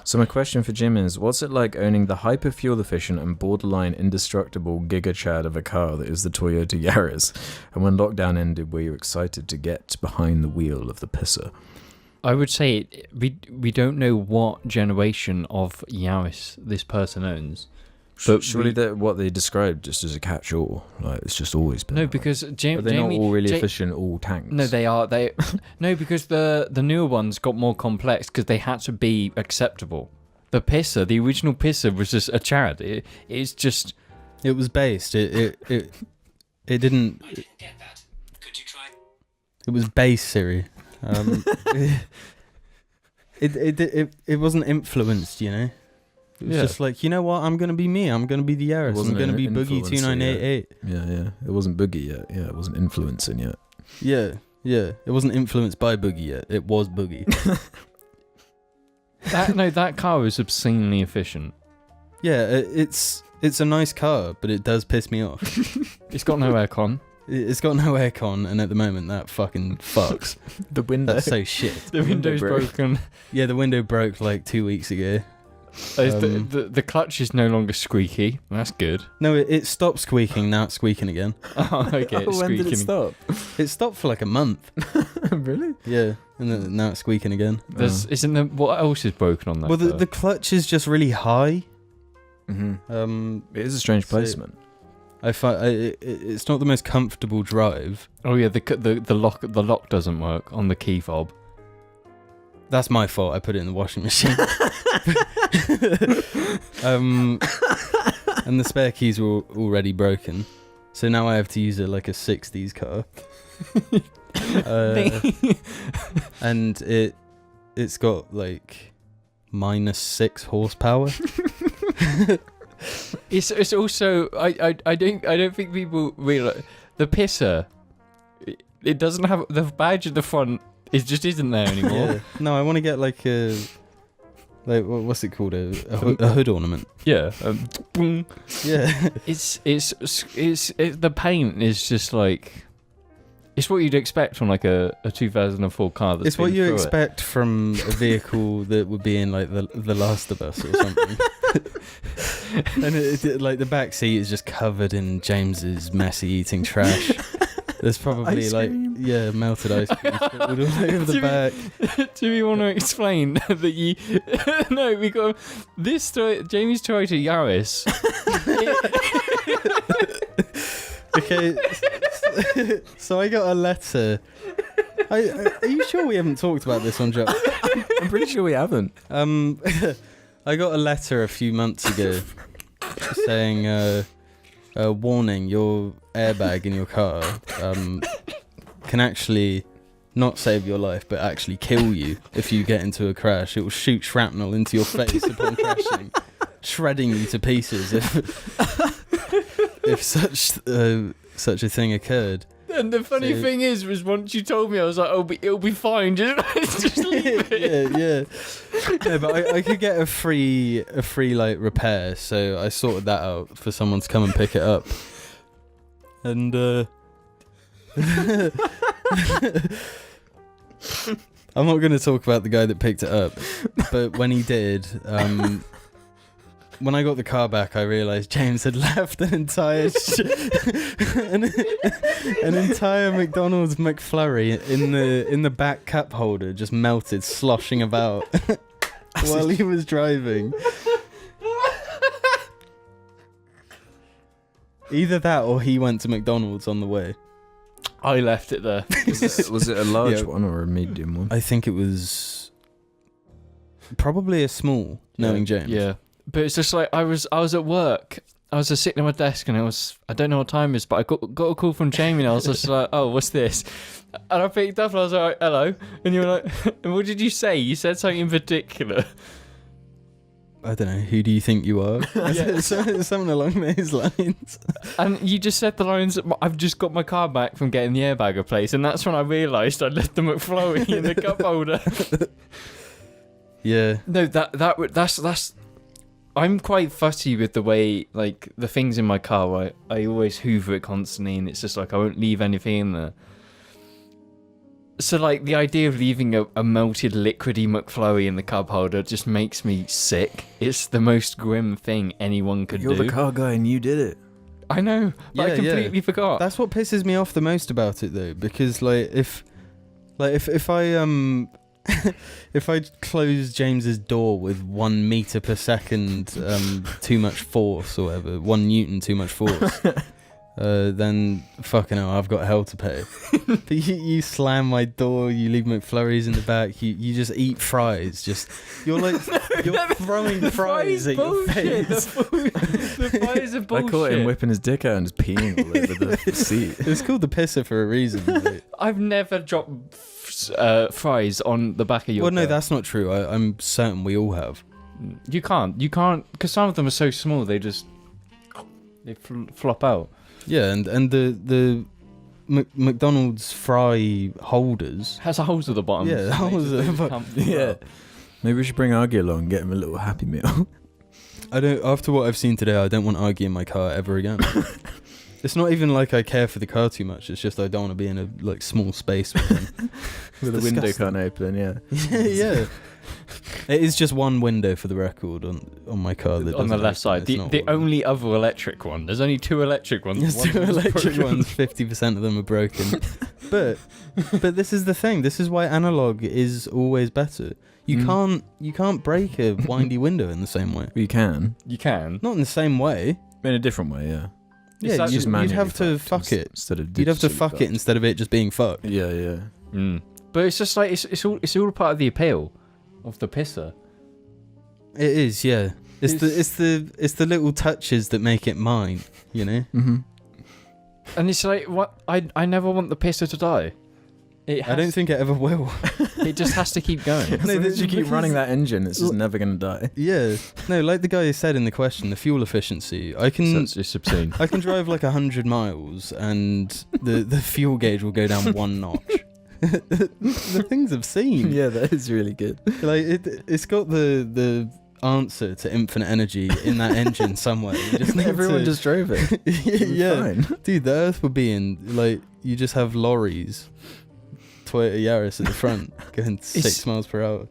So my question for Jim is, what's it like owning the hyper fuel efficient and borderline indestructible giga chad of a car that is the Toyota Yaris? And when lockdown ended, were you excited to get behind the wheel of the pisser? I would say we don't know what generation of Yaris this person owns. But surely what they described just as a catch-all, like it's just always been. No, because Jamie, they're not all really efficient, all tanks. No, they are. No, because the newer ones got more complex because they had to be acceptable. The pisser, the original pisser, was just a Chad. It's just. It was based. It didn't. I didn't get that. Could you try? It was base, Siri. It wasn't influenced, you know. It was just like, you know what? I'm gonna be me. I'm gonna be the Yaris. I'm gonna be Boogie 2988. Yeah. It wasn't Boogie yet. Yeah, it wasn't influencing yet. Yeah. It wasn't influenced by Boogie yet. It was Boogie. That car was obscenely efficient. Yeah, it's a nice car, but it does piss me off. It's got no aircon. It's got no aircon, and at the moment that fucking fucks. The window. That's so shit. The window's broken. Yeah, the window broke like 2 weeks ago. The clutch is no longer squeaky. That's good. No, it stopped squeaking. Now it's squeaking again. Oh, okay. It's when squeaking. did it stop? It stopped for like a month. Really? Yeah, and then now it's squeaking again. What else is broken on that? Well, the clutch is just really high. Mm-hmm. It is a strange placement. I find it's not the most comfortable drive. Oh yeah, the lock doesn't work on the key fob. That's my fault. I put it in the washing machine. And the spare keys were already broken, so now I have to use it like a 60s car. And it's got like -6 horsepower. It's also I don't think people realize the pisser. It doesn't have the badge at the front. It just isn't there anymore. Yeah. No, I want to get like what's it called, a hood ornament. Yeah. Yeah. It's the paint is just like, it's what you'd expect from like a 2004 car. It's what you expect from a vehicle that would be in like the Last of Us or something. And it like the back seat is just covered in James's messy eating trash. There's probably melted ice cream all over the back. Do we want to explain that you? No, we got this Jamie's Toyota Yaris. Okay, so I got a letter. Are you sure we haven't talked about this on Joe? I'm pretty sure we haven't. I got a letter a few months ago saying, warning, your airbag in your car can actually not save your life, but actually kill you if you get into a crash. It will shoot shrapnel into your face upon crashing, shredding you to pieces if such a thing occurred. And the funny thing was once you told me, I was like, "Oh, but it'll be fine. Just leave it." Yeah. No, but I could get a free like repair, so I sorted that out for someone to come and pick it up. And I'm not going to talk about the guy that picked it up, but when he did, when I got the car back, I realised James had left an entire an entire McDonald's McFlurry in the back cup holder, just melted, sloshing about while he was driving. Either that or he went to McDonald's on the way. I left it there. Was it a large one or a medium one? I think it was probably a small, knowing James. Yeah. But it's just like I was at work. I was just sitting at my desk and I don't know what time it is, but I got a call from Jamie and I was just like, "Oh, what's this?" And I picked up and I was like, "Hello." And you were like, "What did you say?" You said something in particular. I don't know. Who do you think you are? Yeah. Something along those lines. And you just said the lines, "I've just got my car back from getting the airbag replaced," and that's when I realised I'd left the McFlurry in the cup holder. Yeah. No, that's. I'm quite fussy with the way, like, the things in my car. I always hoover it constantly, and it's just like I won't leave anything in there. So, like, the idea of leaving a melted liquidy McFlurry in the cup holder just makes me sick. It's the most grim thing anyone could You're do. the car guy and you did it. I know, but I completely forgot. That's what pisses me off the most about it, though, because if I if I close James's door with 1 meter per second too much force or whatever, 1 Newton too much force, then fucking hell, I've got hell to pay. But you slam my door, you leave McFlurries in the back, you just eat fries. You're throwing fries at your face. The fries are bullshit. I caught him whipping his dick out and just peeing all over the seat. It's called the pisser for a reason. Mate. I've never dropped fries on the back of your Well, no, car. that's not true. I'm certain we all have. You can't, because some of them are so small, they flop out. Yeah, and the McDonald's fry holders. Has holes at the bottom. Yeah, holes at the bottom. Yeah. Maybe we should bring Argy along and get him a little Happy Meal. After what I've seen today, I don't want Argy in my car ever again. It's not even like I care for the car too much. It's just I don't want to be in a small space with him. With the window can't open, yeah. Yeah. It is just one window for the record on my car. That On the doesn't left open. side. It's not The one. only other electric one. There's only 2 electric ones. There's One 2 of them's electric broken. ones. 50% of them are broken. But this is the thing. This is why analog is always better. You can't break a windy window in the same way. You can. You can. Not in the same way. In a different way, yeah. Yeah, like- you'd have to fuck it. Instead of You'd have to digitally fuck fucked. it instead of it just being fucked. Yeah, yeah. But it's just like, it's all part of the appeal of the pisser. It is, yeah. It's the little touches that make it mine, you know. Mm-hmm. And it's like, what? I never want the pisser to die. I don't think it ever will. It just has to keep going. As long as you keep because- running that engine, it's just never going to die. Yeah. No, like the guy said in the question, the fuel efficiency. I So can it's just obscene. I can drive like 100 miles and the fuel gauge will go down 1 notch. The thing's obscene. Yeah, that is really good. Like it's got the answer to infinite energy in that engine somewhere. You just need Everyone to- just drove it. yeah. Fine. Dude, the Earth would be in like you just have lorries, Toyota Yaris at the front going 6 miles per hour.